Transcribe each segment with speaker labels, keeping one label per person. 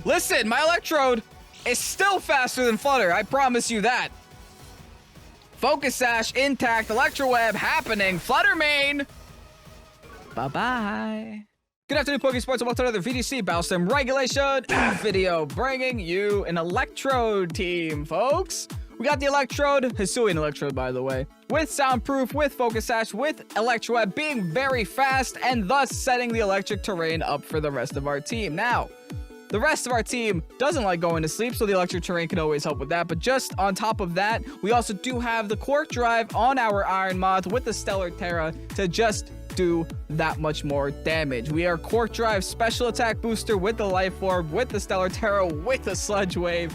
Speaker 1: Listen, my Electrode is still faster than Flutter. I promise you that. Focus Sash intact. Electro Web happening. Flutter main. Bye-bye. Good afternoon, Pokesports, and welcome to another VGC Battle Sim Regulation video, bringing you an Electrode team, folks. We got the Electrode, Hisuian Electrode, by the way, with Soundproof, with Focus Sash, with Electro Web, being very fast, and thus setting the electric terrain up for the rest of our team. Now, the rest of our team doesn't like going to sleep, so the electric terrain can always help with that. But just on top of that, we also do have the Quark Drive on our Iron Moth with the Stellar Terra to just do that much more damage. We are Quark Drive Special Attack Booster with the Life Orb, with the Stellar Terra, with the Sludge Wave.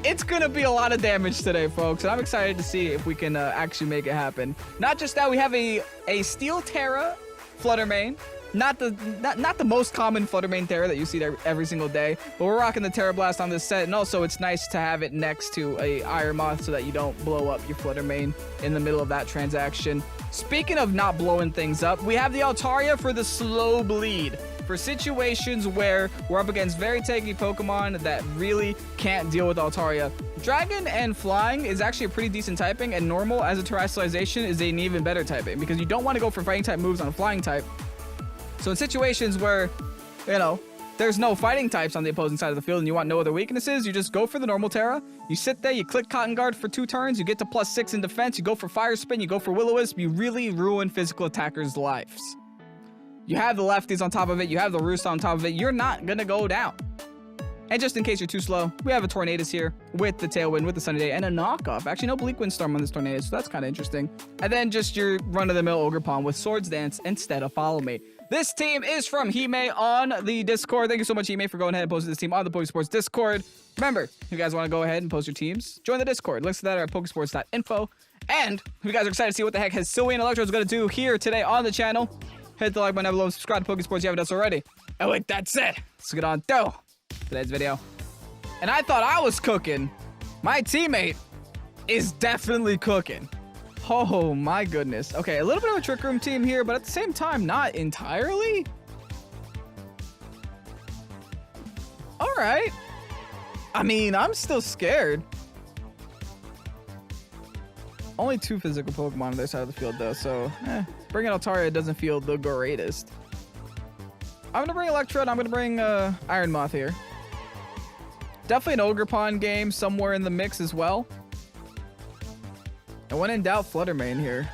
Speaker 1: It's gonna be a lot of damage today, folks, and I'm excited to see if we can actually make it happen. Not just that, we have a Steel Terra Flutter main. Not the most common Flutter main Terra that you see there every single day, but we're rocking the Terra Blast on this set, and also it's nice to have it next to a Iron Moth so that you don't blow up your Flutter main in the middle of that transaction. Speaking of not blowing things up, we have the Altaria for the slow bleed. For situations where we're up against very tanky Pokemon that really can't deal with Altaria. Dragon and Flying is actually a pretty decent typing, and Normal as a Terrestrialization is an even better typing, because you don't want to go for fighting type moves on a Flying type. So in situations where, you know, there's no fighting types on the opposing side of the field and you want no other weaknesses, you just go for the normal Terra. You sit there, you click Cotton Guard for 2 turns, you get to +6 in defense, you go for Fire Spin, you go for Will-O-Wisp, you really ruin physical attackers' lives. You have the lefties on top of it, you have the Roost on top of it, you're not gonna go down. And just in case you're too slow, we have a Tornadus here with the Tailwind, with the Sunny Day, and a knockoff. Actually, no Bleak Windstorm on this Tornadus, so that's kind of interesting. And then just your run-of-the-mill Ogerpon with Swords Dance instead of Follow Me. This team is from Hime on the Discord. Thank you so much, Hime, for going ahead and posting this team on the Pokesports Discord. Remember, if you guys want to go ahead and post your teams, join the Discord. Links to that are at pokesports.info. And if you guys are excited to see what the heck Hisuian Electrode is going to do here today on the channel, hit the like button down below and subscribe to Pokesports if you haven't done so already. And with that said, let's get on to today's video. And I thought I was cooking. My teammate is definitely cooking. Oh my goodness. Okay, a little bit of a Trick Room team here, but at the same time, not entirely. All right. I mean, I'm still scared. Only 2 physical Pokemon on their side of the field, though, so bringing Altaria doesn't feel the greatest. I'm gonna bring Electrode. I'm gonna bring Iron Moth here. Definitely an Ogerpon game somewhere in the mix as well. And when in doubt, Flutter main here.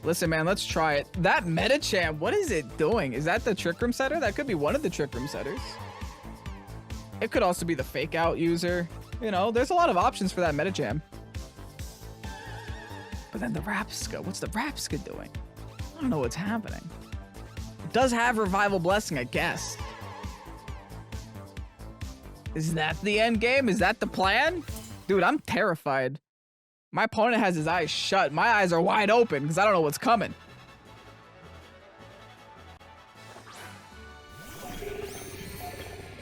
Speaker 1: Listen, man, let's try it. That Metachamp, what is it doing? Is that the Trick Room setter? That could be one of the Trick Room setters. It could also be the Fake Out user. You know, there's a lot of options for that Metachamp. But then the Rapska, what's the Rapska doing? I don't know what's happening. It does have Revival Blessing, I guess. Is that the end game? Is that the plan? Dude, I'm terrified. My opponent has his eyes shut. My eyes are wide open because I don't know what's coming.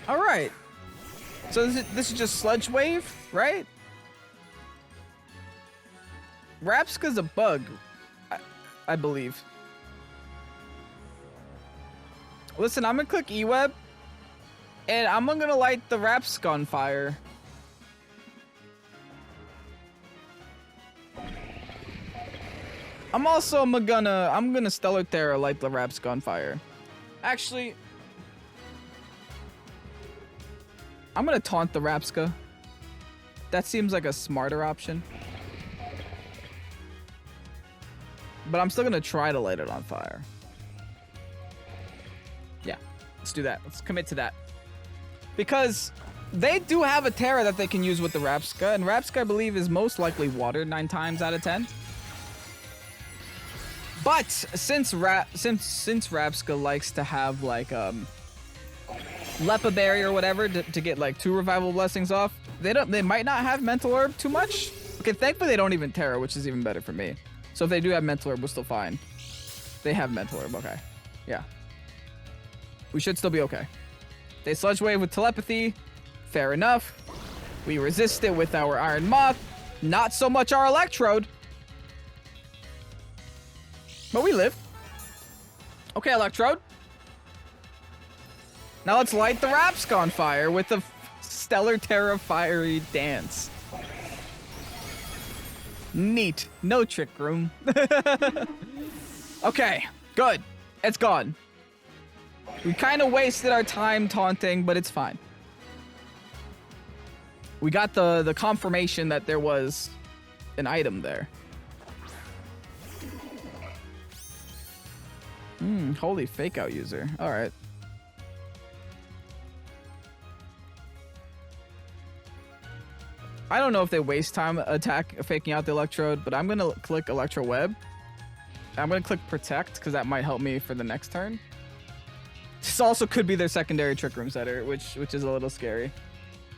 Speaker 1: All right. So this is just Sludge Wave, right? Rapska's a bug, I believe. Listen, I'm gonna click E-Web, and I'm gonna light the Rapska on fire. I'm gonna Stellar Terra light the Rapska on fire. Actually, I'm gonna taunt the Rapska. That seems like a smarter option. But I'm still gonna try to light it on fire. Yeah, let's do that. Let's commit to that. Because they do have a Terra that they can use with the Rapska, and Rapska, I believe, is most likely watered 9 times out of 10. But since Rapska likes to have like Lepa Berry or whatever to get like 2 Revival Blessings off, they might not have Mental Orb too much. Okay, thankfully they don't even Terra, which is even better for me. So if they do have Mental Orb, we're still fine. They have Mental Orb, okay. Yeah. We should still be okay. They Sludge Wave with Telepathy. Fair enough. We resist it with our Iron Moth. Not so much our Electrode. But we live. Okay, Electrode. Now let's light the Rapska on fire with the Stellar Terra Fiery Dance. Neat. No trick room. Okay, good. It's gone. We kind of wasted our time taunting, but it's fine. We got the confirmation that there was an item there. Holy fake out user. All right. I don't know if they waste time faking out the Electrode, but I'm going to click Electro Web. I'm going to click Protect because that might help me for the next turn. This also could be their secondary Trick Room setter, which is a little scary.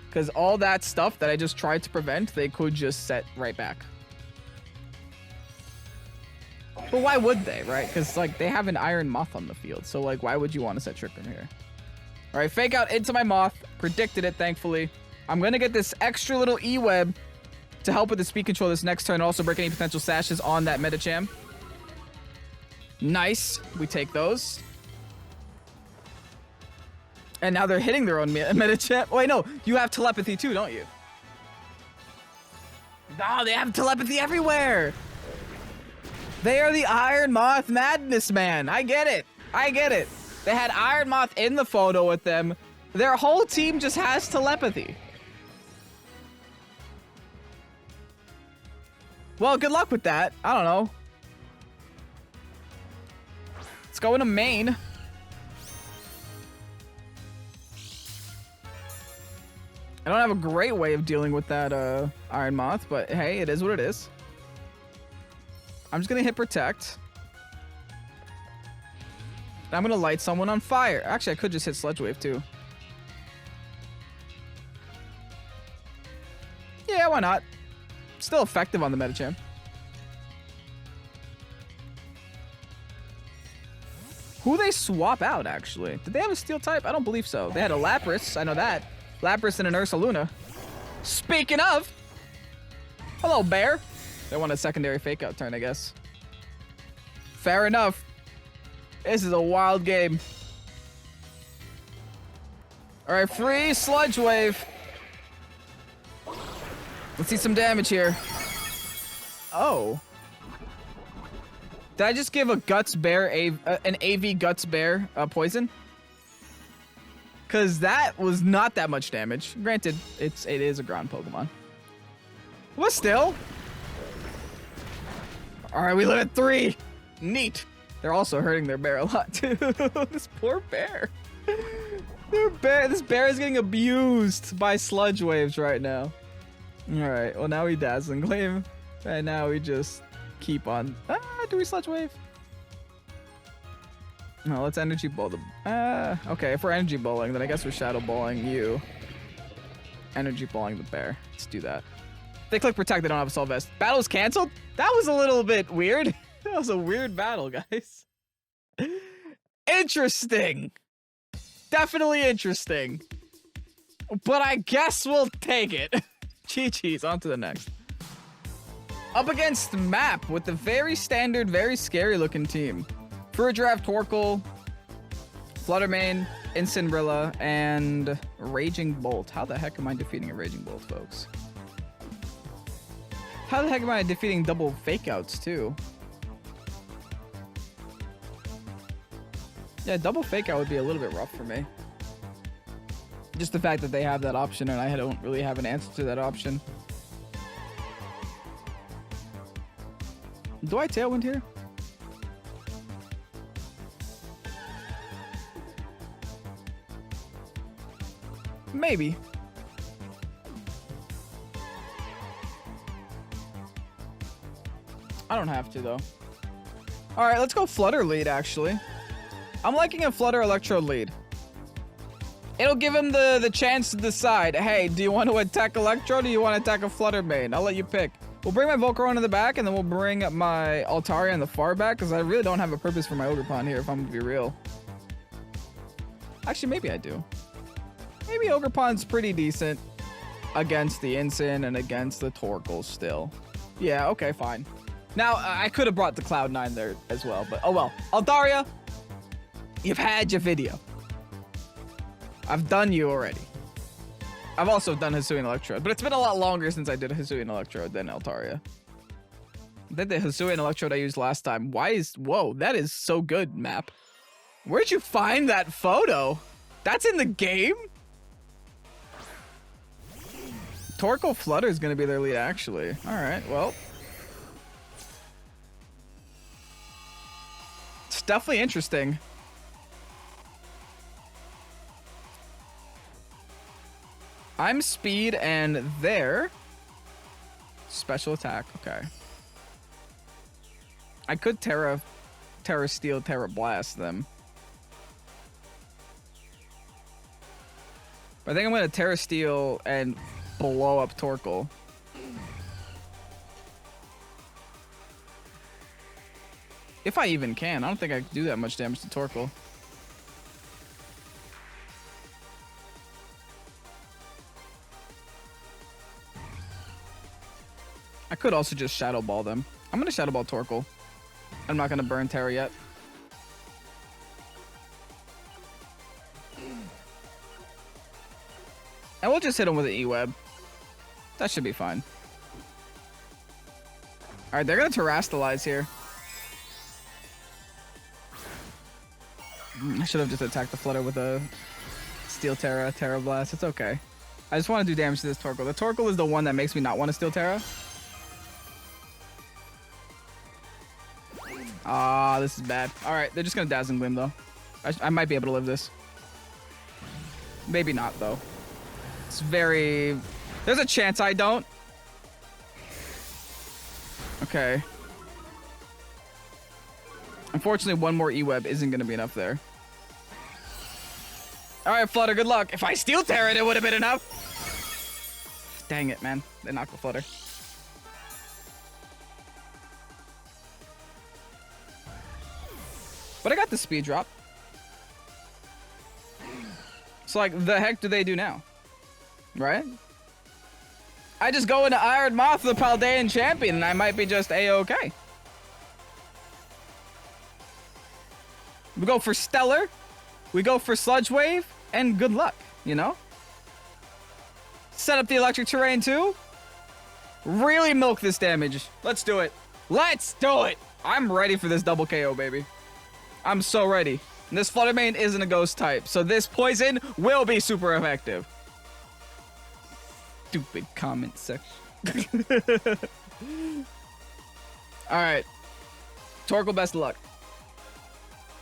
Speaker 1: Because all that stuff that I just tried to prevent, they could just set right back. But why would they, right? Because, like, they have an Iron Moth on the field. So, like, why would you want to set Trick Room here? All right, fake out into my Moth. Predicted it, thankfully. I'm going to get this extra little E-Web to help with the speed control this next turn. Also break any potential sashes on that Medicham. Nice. We take those. And now they're hitting their own Medicham. Wait, no. You have telepathy too, don't you? No, they have telepathy everywhere. They are the Iron Moth Madness, man. I get it. I get it. They had Iron Moth in the photo with them. Their whole team just has telepathy. Well, good luck with that. I don't know. Let's go into main. I don't have a great way of dealing with that Iron Moth, but hey, it is what it is. I'm just going to hit Protect. I'm going to light someone on fire. Actually, I could just hit Sludge Wave too. Yeah, why not? Still effective on the Medicham. Who they swap out, actually? Did they have a Steel type? I don't believe so. They had a Lapras. I know that. Lapras and an Ursaluna. Speaking of. Hello, Bear. They want a secondary fake out turn, I guess. Fair enough. This is a wild game. All right, free Sludge Wave. Let's see some damage here. Oh. Did I just give a Guts Bear, an AV Guts Bear poison? Because that was not that much damage. Granted, it is a ground Pokemon. But still. All right, we live at 3. Neat. They're also hurting their bear a lot too. This poor bear. This bear is getting abused by Sludge Waves right now. All right, well now we Dazzling Gleam, and now we just keep on. Do we Sludge Wave? No, let's Energy Bowl the. Okay, if we're Energy Bowling, then I guess we're Shadow Bowling you. Energy Bowling the bear. Let's do that. If they click Protect, they don't have a Assault Vest. Battle's canceled? That was a little bit weird. That was a weird battle, guys. Interesting. Definitely interesting. But I guess we'll take it. GG's, on to the next. Up against Map with the very standard, very scary looking team. FURRET, Torkoal, Fluttermane, Incineroar, and Raging Bolt. How the heck am I defeating a Raging Bolt, folks? How the heck am I defeating double fake outs too? Yeah, double fake out would be a little bit rough for me. Just the fact that they have that option and I don't really have an answer to that option. Do I Tailwind here? Maybe. I don't have to though. All right, let's go Flutter lead actually. I'm liking a Flutter Electrode lead. It'll give him the chance to decide, hey, do you want to attack Electrode or do you want to attack a Fluttermane? I'll let you pick. We'll bring my Volcarona in the back and then we'll bring my Altaria in the far back because I really don't have a purpose for my Ogerpon here if I'm going to be real. Actually, maybe I do. Maybe Ogerpon's pretty decent against the Incin and against the Torkoal still. Yeah, okay, fine. Now, I could have brought the Cloud9 there as well, but oh well. Altaria, you've had your video. I've done you already. I've also done Hisuian Electrode, but it's been a lot longer since I did a Hisuian Electrode than Altaria. I did the Hisuian Electrode I used last time. Whoa, that is so good, map. Where'd you find that photo? That's in the game? Torkoal Flutter is going to be their lead, actually. All right, well. It's definitely interesting. I'm speed and they're special attack. Okay. I could Terra Steel, Terra Blast them. But I think I'm going to Terra Steel and blow up Torkoal. If I even can. I don't think I can do that much damage to Torkoal. I could also just Shadow Ball them. I'm going to Shadow Ball Torkoal. I'm not going to burn Terra yet. And we'll just hit him with an E-Web. That should be fine. Alright, they're going to Terrastalize here. I should have just attacked the Flutter with a Steel Terra, Terra Blast. It's okay. I just want to do damage to this Torkoal. The Torkoal is the one that makes me not want to Steel Terra. Ah, this is bad. Alright, they're just going to Dazzling Gleam, though. I might be able to live this. Maybe not, though. It's very... There's a chance I don't. Okay. Unfortunately, one more E-Web isn't going to be enough there. Alright, Flutter, good luck. If I Steel Terra it, it would have been enough. Dang it, man. They knocked the Flutter. But I got the speed drop. So, like, the heck do they do now? Right? I just go into Iron Moth, the Paldean champion, and I might be just A-okay. We go for Stellar, we go for Sludge Wave, and good luck, you know? Set up the electric terrain too. Really milk this damage. Let's do it. Let's do it! I'm ready for this double KO, baby. I'm so ready. And this Flutter Mane isn't a ghost type, so this poison will be super effective. Stupid comment section. Alright. Torkoal, best of luck.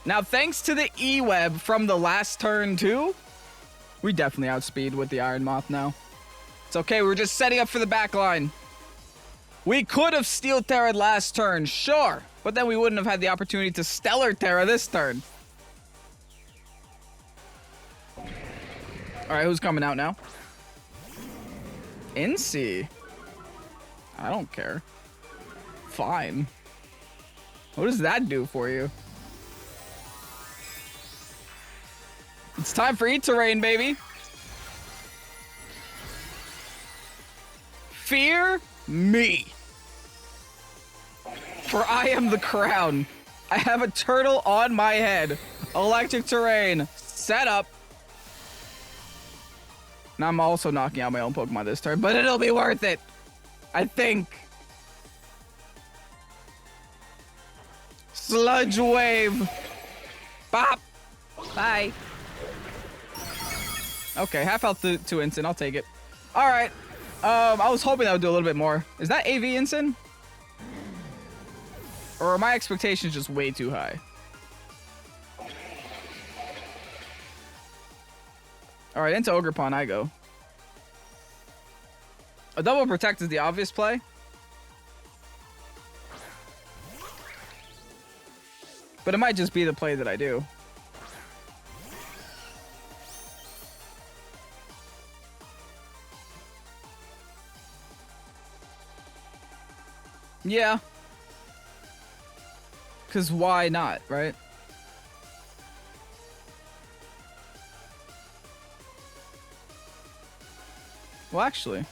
Speaker 1: Now, thanks to the E-Web from the last turn, too, we definitely outspeed with the Iron Moth now. It's okay, we're just setting up for the back line. We could have Steel Terra'd last turn, sure, but then we wouldn't have had the opportunity to Stellar Terra this turn. Alright, who's coming out now? Incy. I don't care. Fine. What does that do for you? It's time for E-Terrain, baby. Fear me. For I am the crown. I have a turtle on my head. Electric terrain. Set up. And I'm also knocking out my own Pokemon this turn, but it'll be worth it. I think. Sludge Wave. Bop. Bye. Okay, half health to Ensign. I'll take it. All right. I was hoping that would do a little bit more. Is that AV Ensign? Or are my expectations just way too high? All right, into Ogerpon I go. A double protect is the obvious play. But it might just be the play that I do. Yeah. Because why not, right? Well, actually.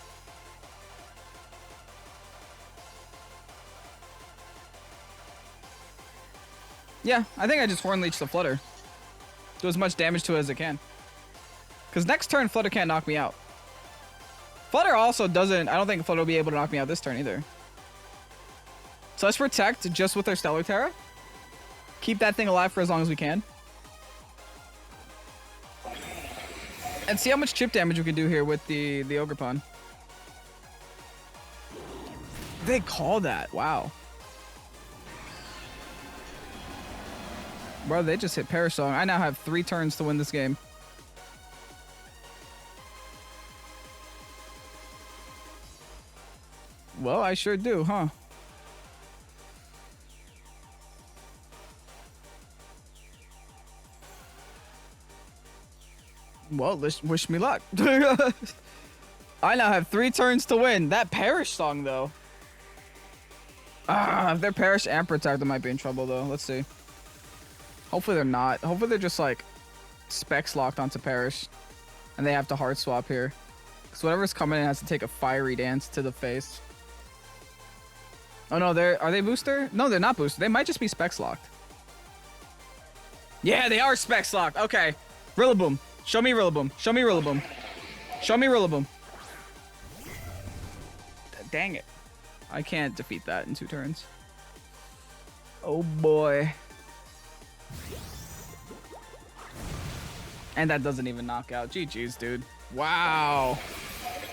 Speaker 1: Yeah, I think I just Horn Leech the Flutter. Do as much damage to it as it can. Because next turn, Flutter can't knock me out. Flutter also doesn't... I don't think Flutter will be able to knock me out this turn either. So let's protect just with our Stellar Terra. Keep that thing alive for as long as we can. And see how much chip damage we can do here with the Ogerpon. They call that. Wow. Bro, they just hit Perish Song. I now have 3 turns to win this game. Well, I sure do, huh? Well, wish me luck. I now have 3 turns to win. That Perish Song, though. If they're Perish and Protect, they might be in trouble, though. Let's see. Hopefully they're not. Hopefully they're just, like, specs locked onto Perish. And they have to hard swap here. Because whatever's coming in has to take a Fiery Dance to the face. Oh, no, are they booster? No, they're not booster. They might just be specs locked. Yeah, they are specs locked. Okay. Rillaboom. Show me Rillaboom. Show me Rillaboom. Show me Rillaboom. Dang it. I can't defeat that in 2 turns. Oh, boy. And that doesn't even knock out. GG's, dude. Wow.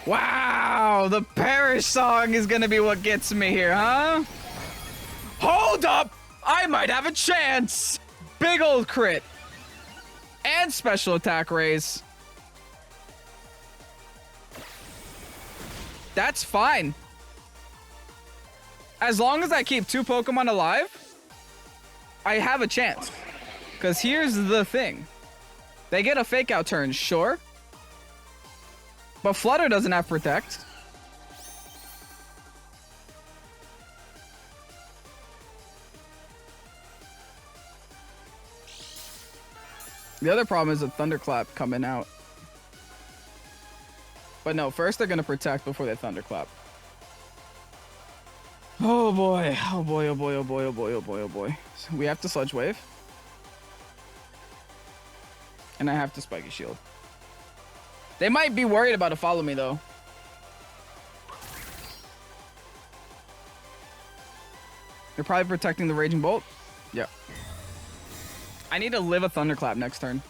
Speaker 1: Wow. The Perish Song is going to be what gets me here, huh? Hold up. I might have a chance. Big old crit. And special attack raise. That's fine. As long as I keep 2 Pokemon alive, I have a chance. Because here's the thing. They get a Fake Out turn, sure. But Flutter doesn't have Protect. The other problem is a Thunderclap coming out. But no, first they're going to Protect before they Thunderclap. Oh boy. Oh boy, oh boy, oh boy, oh boy, oh boy, oh boy. So we have to Sludge Wave. And I have to Spiky Shield. They might be worried about a Follow Me though. They're probably protecting the Raging Bolt. Yep. I need to live a Thunderclap next turn.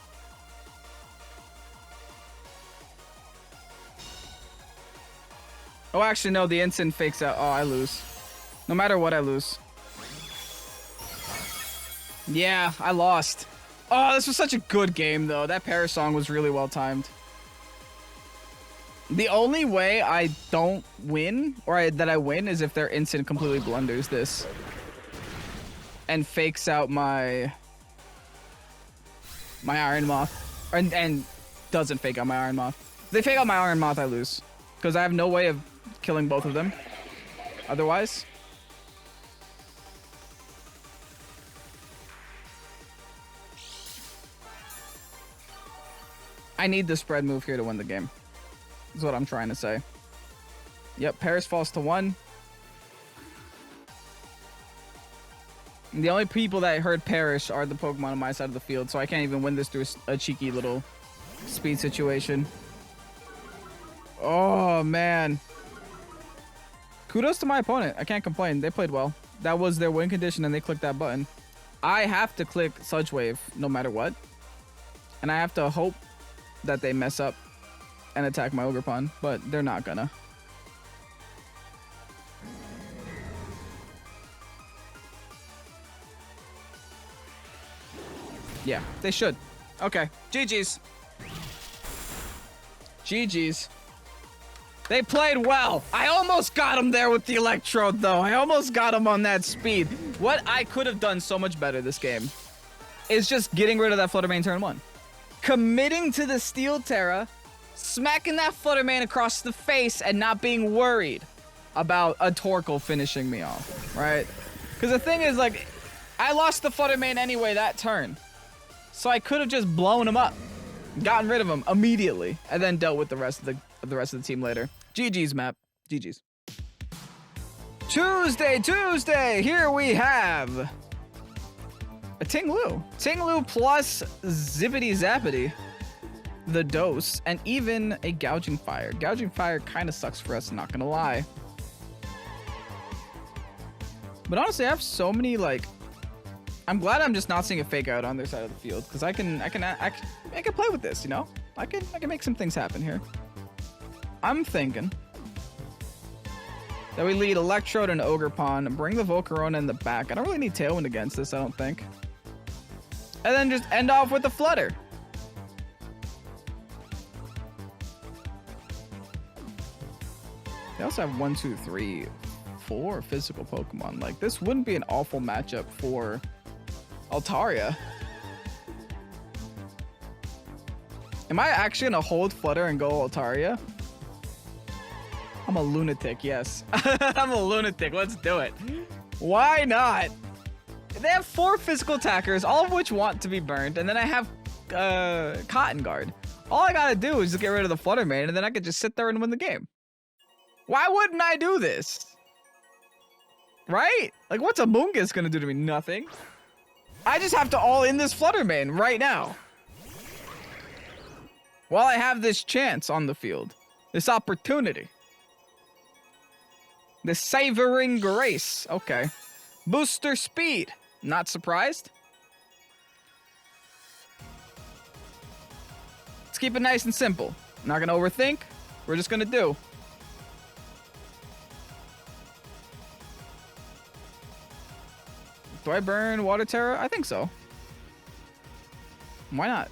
Speaker 1: Oh, actually, no. The Instant fakes out. Oh, I lose. No matter what, I lose. Yeah, I lost. Oh, this was such a good game, though. That Perish Song was really well timed. The only way I don't win, or that I win, is if their Instant completely blunders this. And fakes out my Iron Moth. And doesn't fake out my Iron Moth. If they fake out my Iron Moth, I lose. Because I have no way of killing both of them. Otherwise. I need the spread move here to win the game. Is what I'm trying to say. Yep, Paris falls to 1. And the only people that heard Perish are the Pokemon on my side of the field, so I can't even win this through a cheeky little speed situation. Oh, man. Kudos to my opponent. I can't complain. They played well. That was their win condition, and they clicked that button. I have to click Sludge Wave no matter what. And I have to hope that they mess up and attack my Ogerpon, but they're not gonna. Yeah, they should. Okay, GG's. GG's. They played well. I almost got him there with the Electrode, though. I almost got him on that speed. What I could have done so much better this game is just getting rid of that Fluttermane turn 1. Committing to the Steel Terra, smacking that Fluttermane across the face, and not being worried about a Torkoal finishing me off, right? Because the thing is, like, I lost the Fluttermane anyway that turn. So I could have just blown him up, gotten rid of him immediately, and then dealt with the rest of the team later. GG's, map. GG's. Tuesday. Here we have a Ting Lu plus Zippity Zappity. the dose, and even a gouging fire. Gouging fire kind of sucks for us, not gonna lie. But honestly, I have so many, like, I'm glad I'm just not seeing a fake out on their side of the field, because I can play with this, you know? I can make some things happen here. I'm thinking that we lead Electrode and Ogerpon and bring the Volcarona in the back. I don't really need Tailwind against this, I don't think. And then just end off with the Flutter. They also have 1, 2, 3, 4 physical Pokemon. Like, this wouldn't be an awful matchup for Altaria. Am I actually gonna hold Flutter and go Altaria? I'm a lunatic, yes. I'm a lunatic, let's do it. Why not? They have 4 physical attackers, all of which want to be burned, and then I have Cotton Guard. All I gotta do is just get rid of the Flutter Mane, and then I could just sit there and win the game. Why wouldn't I do this? Right? Like, what's a Moongus gonna do to me? Nothing. I just have to all in this Flutter Mane right now. While I have this chance on the field. This opportunity. This savoring grace. Okay. Booster speed. Not surprised. Let's keep it nice and simple. Not gonna overthink. We're just gonna do. Do I burn Water Terra? I think so. Why not?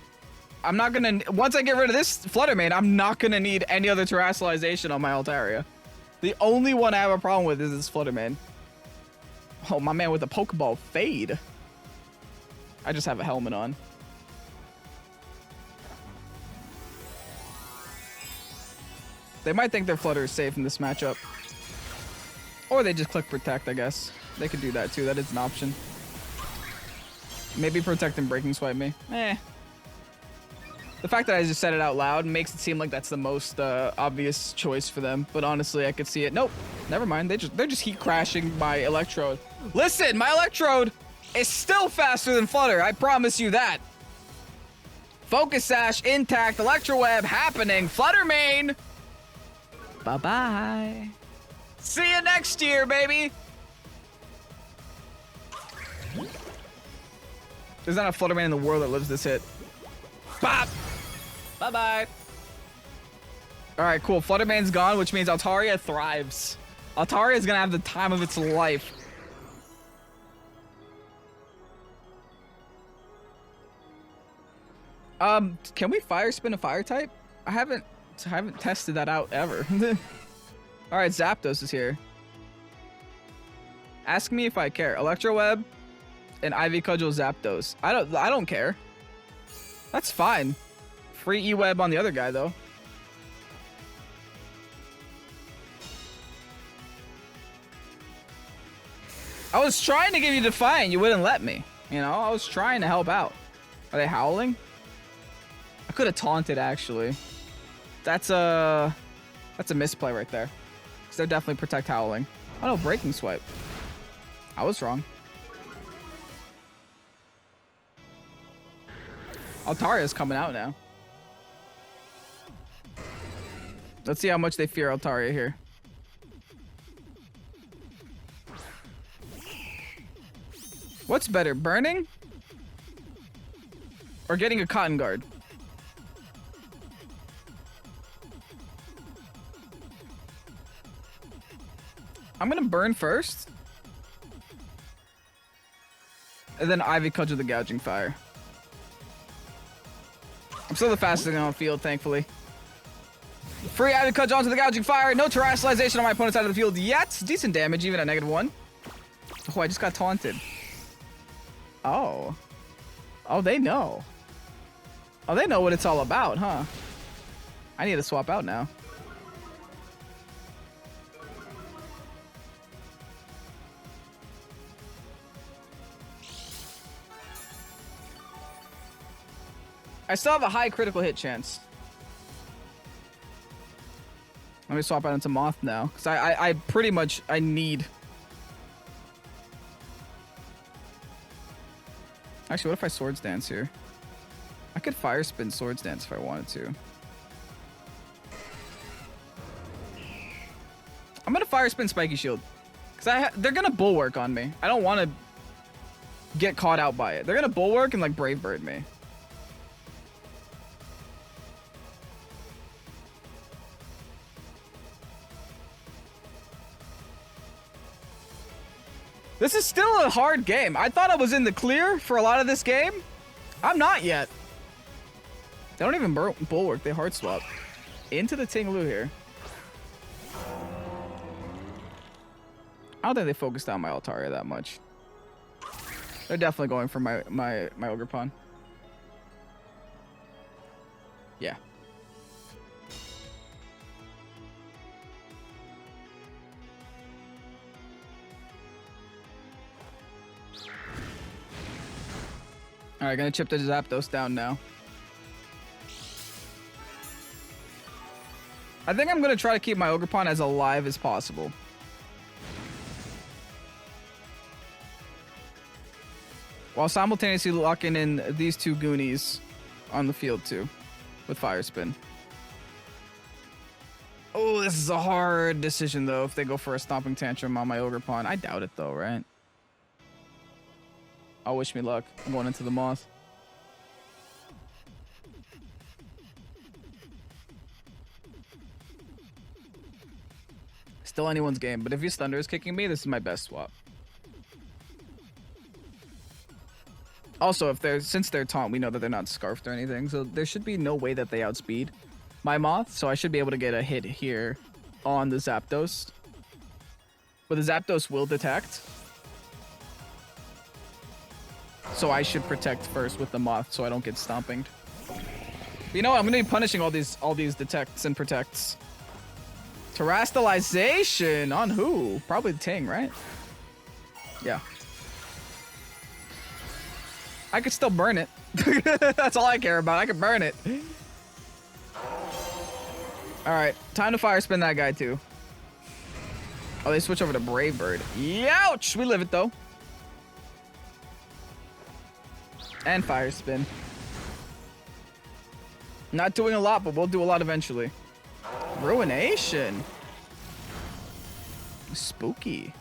Speaker 1: I'm not gonna... Once I get rid of this Flutter Mane, I'm not gonna need any other Terrestrialization on my Altaria. The only one I have a problem with is this Flutter Mane. Oh, my man with the Pokeball Fade. I just have a helmet on. They might think their Flutter is safe in this matchup. Or they just click Protect, I guess. They could do that too. That is an option. Maybe Protect and Breaking Swipe me. Eh. The fact that I just said it out loud makes it seem like that's the most obvious choice for them. But honestly, I could see it. Nope. Never mind. They're just heat crashing my Electrode. Listen, my Electrode is still faster than Flutter. I promise you that. Focus Sash intact. Electro Web happening. Flutter Mane. Bye-bye. See you next year, baby. There's not a Flutter Mane in the world that lives this hit. Bop! Bye-bye. Alright, cool. Flutter Mane's gone, which means Altaria thrives. Altaria is gonna have the time of its life. Can we Fire Spin a Fire type? I haven't tested that out ever. Alright, Zapdos is here. Ask me if I care. Electro Web and Ivy Cudgel Zapdos. I don't care. That's fine. Free E-Web on the other guy though. I was trying to give you Defiant, you wouldn't let me. You know, I was trying to help out. Are they howling? I could have taunted actually. That's a misplay right there. Because they're definitely Protect howling. Oh no, Breaking Swipe. I was wrong. Altaria's coming out now. Let's see how much they fear Altaria here. What's better, burning? Or getting a Cotton Guard? I'm gonna burn first. And then Ivy Cudgel the Gouging Fire. I'm still the fastest thing on the field, thankfully. Free Ivy Cudgel onto the Gouging Fire. No Terrestrialization on my opponent's side of the field yet. Decent damage, even at -1. Oh, I just got taunted. Oh. Oh, they know. Oh, they know what it's all about, huh? I need to swap out now. I still have a high critical hit chance. Let me swap out into Moth now. Because I pretty much, I need... Actually, what if I Swords Dance here? I could Fire Spin Swords Dance if I wanted to. I'm gonna Fire Spin Spiky Shield. Because they're gonna Bulwark on me. I don't want to get caught out by it. They're gonna Bulwark and like Brave Bird me. This is still a hard game. I thought I was in the clear for a lot of this game. I'm not yet. They don't even Bulwark. They hard swap. Into the Tinglu here. I don't think they focused on my Altaria that much. They're definitely going for my Ogerpon. Yeah. Alright, gonna chip the Zapdos down now. I think I'm gonna try to keep my Ogerpon as alive as possible. While simultaneously locking in these two Goonies on the field too, with Fire Spin. Oh, this is a hard decision though if they go for a Stomping Tantrum on my Ogerpon. I doubt it though, right? Oh, wish me luck. I'm going into the Moth. Still anyone's game, but if his Thunder is kicking me, this is my best swap. Also, since they're taunt, we know that they're not scarfed or anything, so there should be no way that they outspeed my Moth, so I should be able to get a hit here on the Zapdos. But the Zapdos will detect. So I should protect first with the Moth so I don't get stomping. But you know what? I'm gonna be punishing all these detects and protects. Terastallization on who? Probably the Ting, right? Yeah. I could still burn it. That's all I care about. I can burn it. Alright, time to Fire Spin that guy too. Oh, they switch over to Brave Bird. Youch! We live it though. And Fire Spin. Not doing a lot, but we'll do a lot eventually. Ruination. Spooky.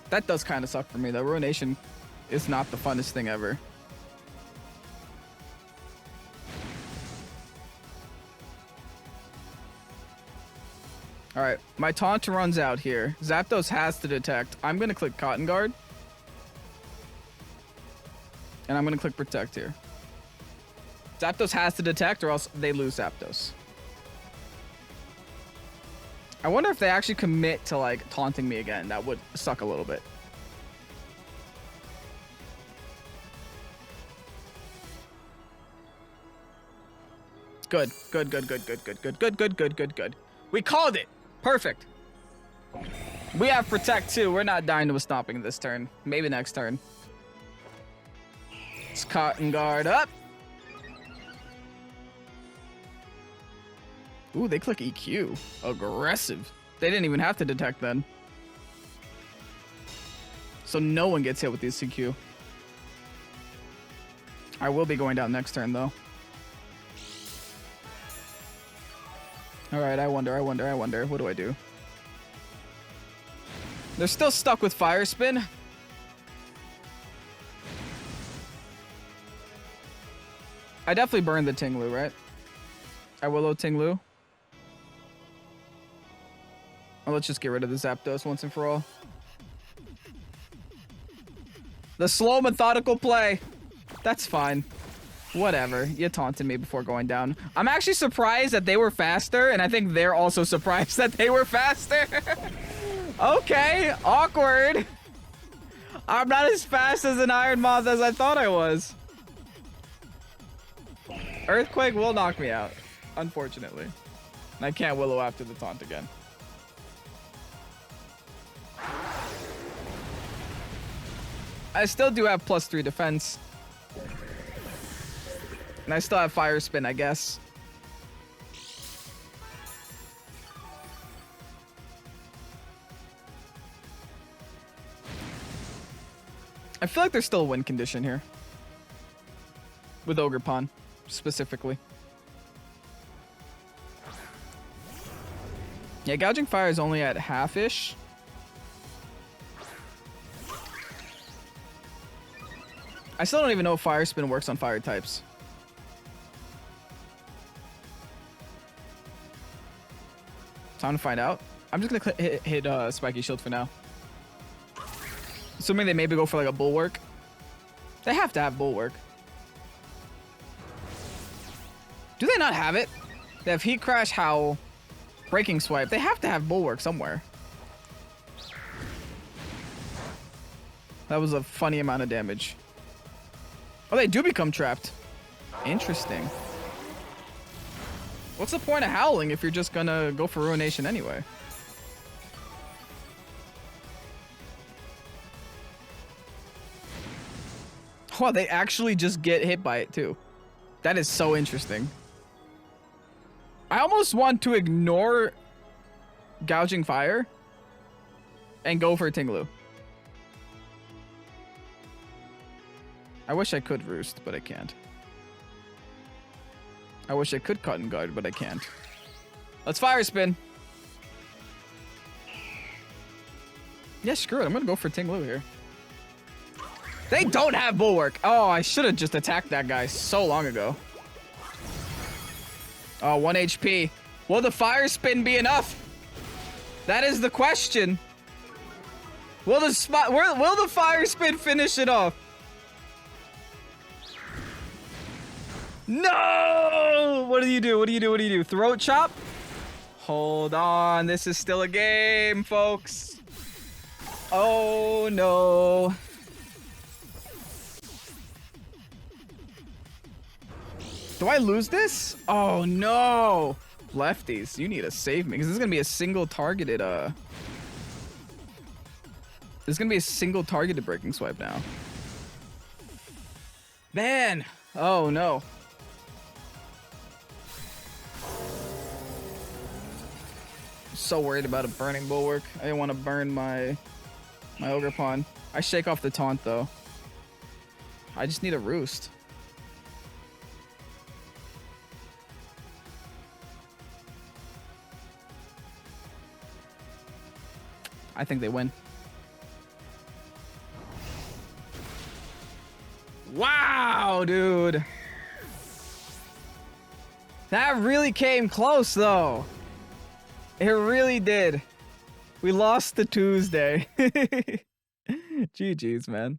Speaker 1: That does kind of suck for me though. Ruination is not the funnest thing ever. Alright, my taunt runs out here. Zapdos has to detect. I'm going to click Cotton Guard. And I'm going to click Protect here. Zapdos has to detect or else they lose Zapdos. I wonder if they actually commit to like taunting me again. That would suck a little bit. Good. Good. We called it. Perfect. We have Protect too. We're not dying to a Stomping this turn. Maybe next turn. Let's Cotton Guard up. Ooh, they click EQ. Aggressive. They didn't even have to detect then. So no one gets hit with this CQ. I will be going down next turn though. Alright, I wonder. What do I do? They're still stuck with Fire Spin. I definitely burned the Tinglu, right? I Willow Tinglu. Oh, let's just get rid of the Zapdos once and for all. The slow, methodical play. That's fine. Whatever. You taunted me before going down. I'm actually surprised that they were faster, and I think they're also surprised that they were faster. Okay, awkward. I'm not as fast as an Iron Moth as I thought I was. Earthquake will knock me out, unfortunately. And I can't Willow after the taunt again. I still do have +3 defense. And I still have Fire Spin, I guess. I feel like there's still a win condition here. With Ogerpon, specifically. Yeah, Gouging Fire is only at half-ish. I still don't even know if Fire Spin works on fire types. Time to find out. I'm just gonna hit Spiky Shield for now. Assuming they maybe go for like a Bulwark. They have to have Bulwark. Do they not have it? They have Heat Crash, Howl, Breaking Swipe. They have to have Bulwark somewhere. That was a funny amount of damage. Oh, they do become trapped. Interesting. What's the point of howling if you're just gonna go for Ruination anyway? Oh, they actually just get hit by it too. That is so interesting. I almost want to ignore Gouging Fire and go for Tinglu. I wish I could Roost, but I can't. I wish I could Cotton Guard, but I can't. Let's Fire Spin. Yeah, screw it. I'm going to go for Tinglu here. They don't have Bulwark. Oh, I should have just attacked that guy so long ago. Oh, 1 HP. Will the Fire Spin be enough? That is the question. Will the Fire Spin finish it off? No! What do you do? What do you do? What do you do? Throat Chop? Hold on. This is still a game, folks. Oh, no. Do I lose this? Oh, no. Lefties, you need to save me. Because this is going to be a single targeted, This is going to be a single targeted Breaking Swipe now. Man. Oh, no. So worried about a burning Bulwark. I didn't want to burn my Ogerpon. I shake off the taunt though. I just need a Roost. I think they win. Wow, dude. That really came close though. It really did. We lost the Tuesday. GG's, man.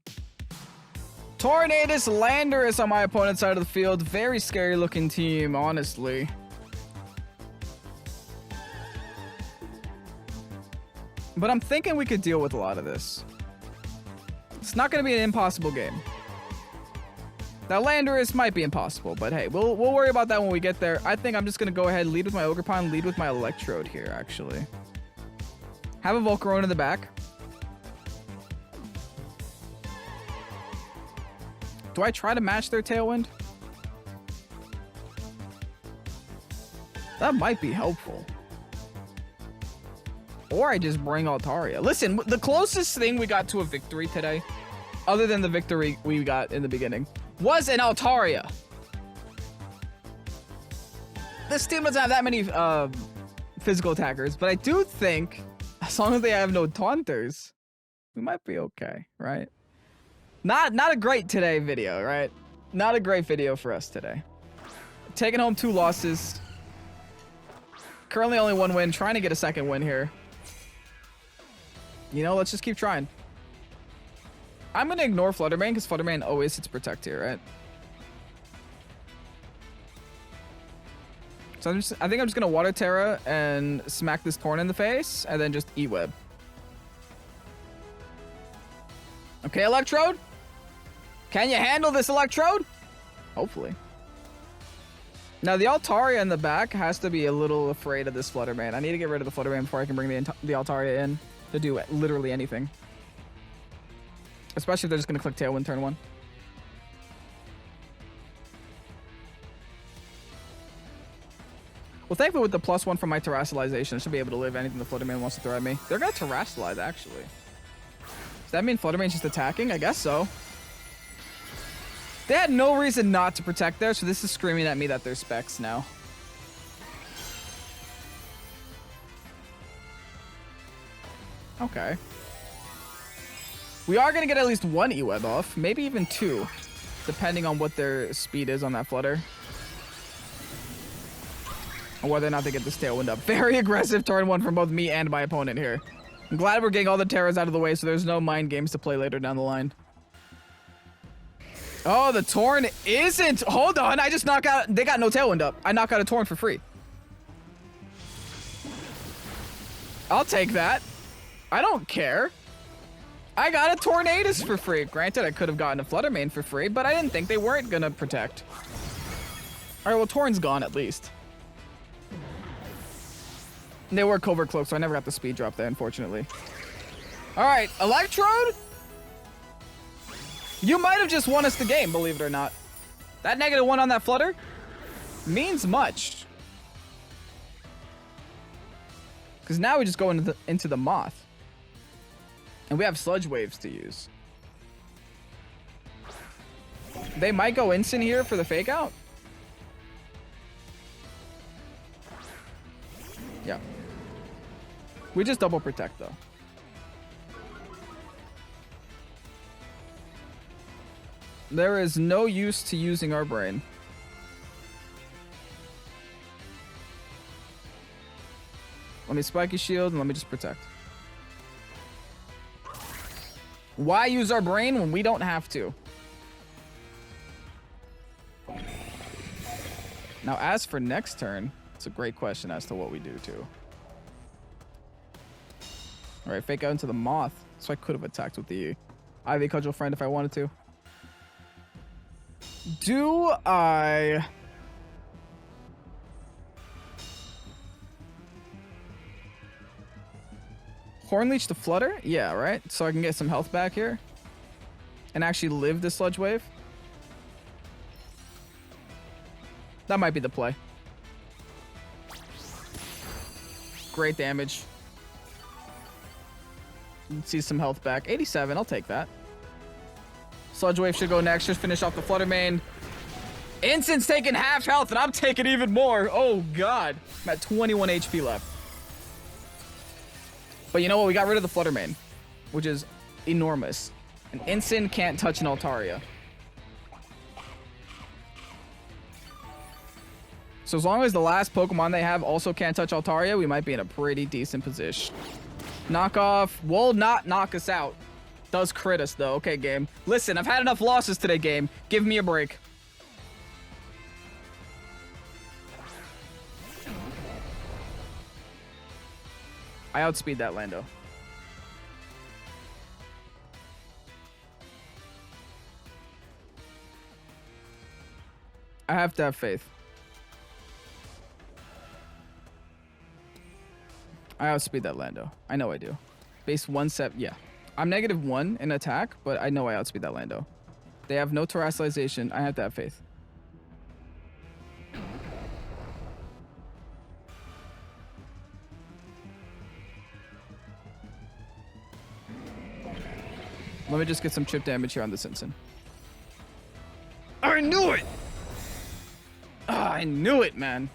Speaker 1: Tornadus Landorus on my opponent's side of the field. Very scary looking team, honestly. But I'm thinking we could deal with a lot of this. It's not going to be an impossible game. Now, Landorus might be impossible, but hey, we'll worry about that when we get there. I think I'm just going to go ahead and lead with my Ogerpon, lead with my Electrode here, actually. Have a Volcarona in the back. Do I try to match their Tailwind? That might be helpful. Or I just bring Altaria. Listen, the closest thing we got to a victory today, other than the victory we got in the beginning, was an Altaria. This team doesn't have that many physical attackers, but I do think as long as they have no taunters, we might be okay, right? Not a great today video, right? Not a great video for us today. Taking home 2 losses. Currently only 1 win, trying to get a second win here. You know, let's just keep trying. I'm going to ignore Fluttermane because Fluttermane always hits Protect here, right? So I think I'm just going to Water Terra and smack this Torn in the face and then just E-Web. Okay, Electrode? Can you handle this, Electrode? Hopefully. Now, the Altaria in the back has to be a little afraid of this Fluttermane. I need to get rid of the Fluttermane before I can bring the Altaria in to do literally anything. Especially if they're just going to click Tailwind turn 1. Well, thankfully with the +1 from my Terrastalization, I should be able to live anything the Fluttermane wants to throw at me. They're going to Terrastalize, actually. Does that mean Flutter Mane's just attacking? I guess so. They had no reason not to protect there, so this is screaming at me that they're specs now. Okay. We are going to get at least one E-Web off, maybe even two, depending on what their speed is on that Flutter. Or whether or not they get this Tailwind up. Very aggressive turn one from both me and my opponent here. I'm glad we're getting all the Terras out of the way so there's no mind games to play later down the line. Oh, the Torn isn't. Hold on, I just knock out. They got no Tailwind up. I knock out a Torn for free. I'll take that. I don't care. I got a Tornadus for free. Granted, I could have gotten a Flutter Mane for free, but I didn't think they weren't gonna protect. All right, well, Torn's gone at least. They were Covert Cloak, so I never got the speed drop there, unfortunately. All right, Electrode? You might have just won us the game, believe it or not. That -1 on that Flutter means much. Because now we just go into the Moth. And we have Sludge Waves to use. They might go instant here for the Fake Out. Yeah. We just double protect though. There is no use to using our brain. Let me Spiky Shield and let me just protect. Why use our brain when we don't have to? Now, as for next turn, it's a great question as to what we do too. All right, Fake Out into the Moth. So I could have attacked with the Ivy Cudgel Friend if I wanted to. Do I... Hornleech to Flutter? Yeah, right? So I can get some health back here. And actually live this Sludge Wave. That might be the play. Great damage. See some health back. 87, I'll take that. Sludge Wave should go next. Just finish off the Flutter Mane. Instant's taking half health, and I'm taking even more. Oh, God. I'm at 21 HP left. But you know what? We got rid of the Flutter Mane, which is enormous. An Instant can't touch an Altaria. So as long as the last Pokemon they have also can't touch Altaria, we might be in a pretty decent position. Knockoff will not knock us out. Does crit us, though. Okay, game. Listen, I've had enough losses today, game. Give me a break. I outspeed that Lando. I have to have faith. I outspeed that Lando. I know I do. Base 1-7. Yeah. I'm -1 in attack, but I know I outspeed that Lando. They have no terrestrialization. I have to have faith. Let me just get some chip damage here on this Ensign. I knew it! Ah, I knew it, man.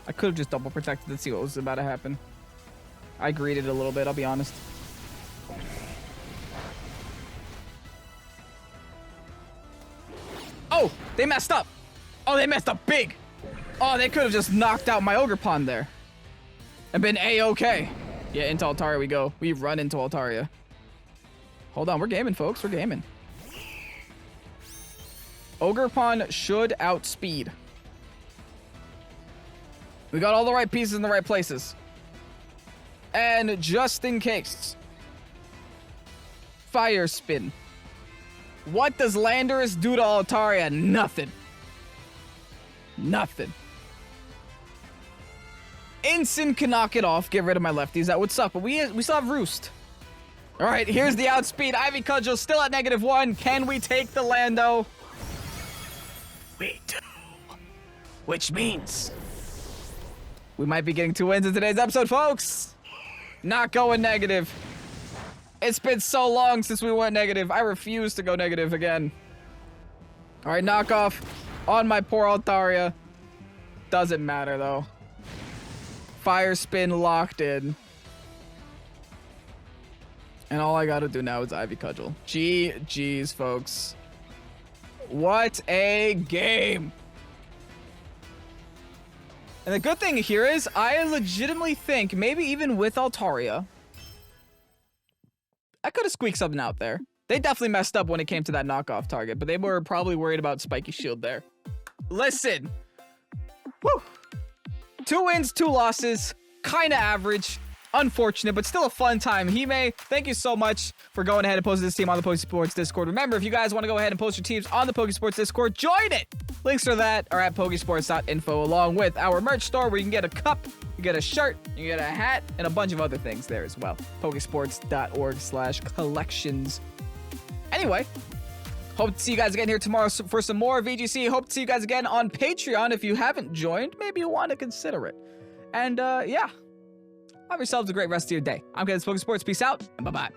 Speaker 1: I could have just double protected and see what was about to happen. I greeted a little bit, I'll be honest. Oh, they messed up. Oh, they messed up big. Oh, they could have just knocked out my Ogerpon there. And been A-okay. Yeah, into Altaria we go. We run into Altaria. Hold on, we're gaming, folks. We're gaming. Ogerpon should outspeed. We got all the right pieces in the right places. And just in case. Fire Spin. What does Landorus do to Altaria? Nothing. Nothing. Instant can knock it off. Get rid of my lefties. That would suck, but we still have Roost. All right, here's the outspeed. Ivy Cudgel still at -1. Can we take the Lando? We do. Which means We might be getting 2 wins in today's episode, folks. Not going negative. It's been so long since we went negative. I refuse to go negative again. All right, knockoff on my poor Altaria. Doesn't matter, though. Fire spin locked in. And all I gotta do now is Ivy Cudgel. GG's, folks. What a game. And the good thing here is I legitimately think, maybe even with Altaria, I could have squeaked something out there. They definitely messed up when it came to that knockoff target, but they were probably worried about Spiky Shield there. Listen. Woo. 2 wins, 2 losses. Kind of average. Unfortunate, but still a fun time. Hime, thank you so much for going ahead and posting this team on the Pokesports Discord. Remember, if you guys want to go ahead and post your teams on the Pokesports Discord, join it! Links for that are at Pokesports.info, along with our merch store where you can get a cup, you get a shirt, you get a hat, and a bunch of other things there as well. Pokesports.org/collections. Anyway, hope to see you guys again here tomorrow for some more VGC. Hope to see you guys again on Patreon. If you haven't joined, maybe you want to consider it. And yeah. Have yourselves a great rest of your day. I'm Pokesports. Peace out, and bye-bye.